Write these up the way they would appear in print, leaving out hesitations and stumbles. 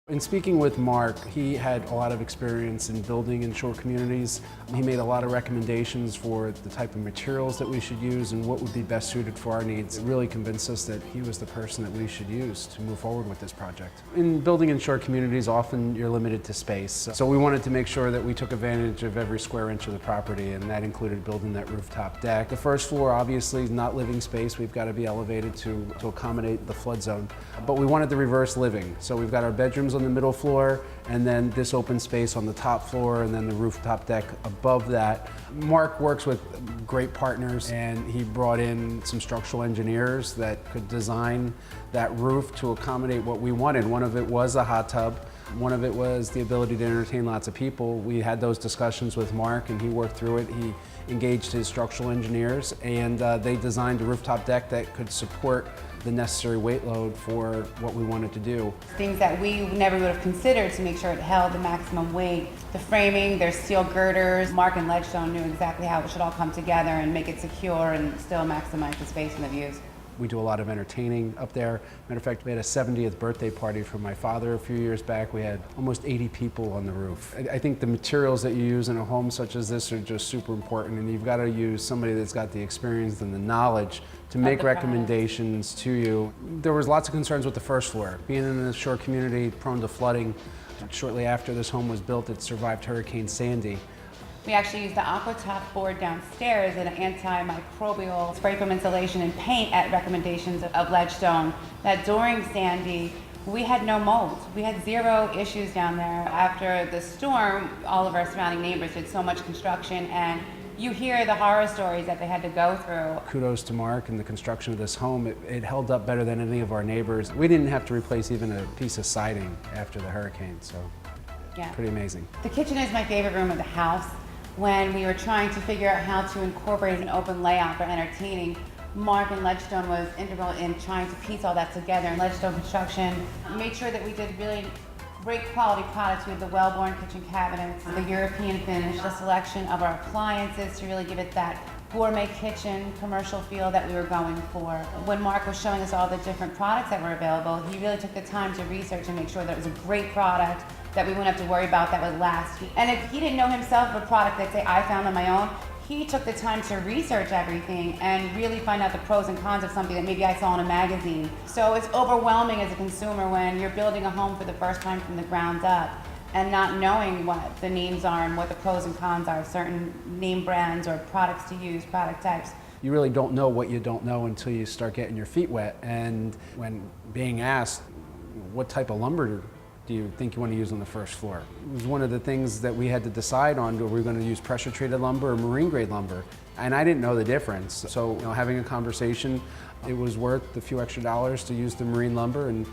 In speaking with Mark, he had a lot of experience in building inshore communities. He made a lot of recommendations for the type of materials that we should use and what would be best suited for our needs. It really convinced us that he was the person that we should use to move forward with this project. In building inshore communities, often you're limited to space. So we wanted to make sure that we took advantage of every square inch of the property, and that included building that rooftop deck. The first floor, obviously, is not living space. We've got to be elevated to accommodate the flood zone. But we wanted the reverse living. So we've got our bedrooms on the middle floor, and then this open space on the top floor, and then the rooftop deck above that. Mark works with great partners, and he brought in some structural engineers that could design that roof to accommodate what we wanted. One of it was a hot tub. One of it was the ability to entertain lots of people. We had those discussions with Mark, and he worked through it. He engaged his structural engineers, and they designed a rooftop deck that could support the necessary weight load for what we wanted to do. Things that we never would have considered to make sure it held the maximum weight. The framing, there's steel girders. Mark and Ledgestone knew exactly how it should all come together and make it secure and still maximize the space and the views. We do a lot of entertaining up there. Matter of fact, we had a 70th birthday party for my father a few years back. We had almost 80 people on the roof. I think the materials that you use in a home such as this are just super important, and you've got to use somebody that's got the experience and the knowledge to make recommendations to you. There was lots of concerns with the first floor. Being in a shore community prone to flooding, shortly after this home was built, it survived Hurricane Sandy. We actually used the aqua top board downstairs and antimicrobial spray foam insulation and paint at recommendations of Ledgestone. That during Sandy, we had no mold. We had zero issues down there. After the storm, all of our surrounding neighbors did so much construction, and you hear the horror stories that they had to go through. Kudos to Mark and the construction of this home. It held up better than any of our neighbors. We didn't have to replace even a piece of siding after the hurricane, so yeah, pretty amazing. The kitchen is my favorite room of the house. When we were trying to figure out how to incorporate an open layout for entertaining, Mark and Ledgestone was integral in trying to piece all that together. And Ledgestone Construction made sure that we did really great quality products. We had the well-born kitchen cabinets, the European finish, the selection of our appliances to really give it that gourmet kitchen commercial feel that we were going for. When Mark was showing us all the different products that were available, he really took the time to research and make sure that it was a great product that we wouldn't have to worry about, that would last. And if he didn't know himself of a product that, say, I found on my own, he took the time to research everything and really find out the pros and cons of something that maybe I saw in a magazine. So it's overwhelming as a consumer when you're building a home for the first time from the ground up and not knowing what the names are and what the pros and cons are of certain name brands or products to use, product types. You really don't know what you don't know until you start getting your feet wet. And when being asked, what type of lumber do you think you want to use on the first floor? It was one of the things that we had to decide on. Were we going to use pressure treated lumber or marine grade lumber? And I didn't know the difference. So having a conversation, it was worth a few extra dollars to use the marine lumber. And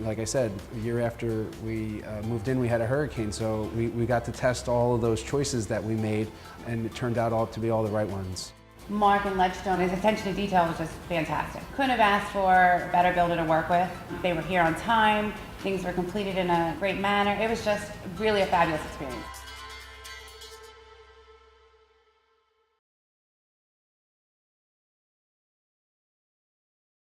like I said, a year after we moved in, we had a hurricane. So we got to test all of those choices that we made, and it turned out all to be all the right ones. Mark and Ledgestone, his attention to detail was just fantastic. Couldn't have asked for a better builder to work with. They were here on time, things were completed in a great manner. It was just really a fabulous experience.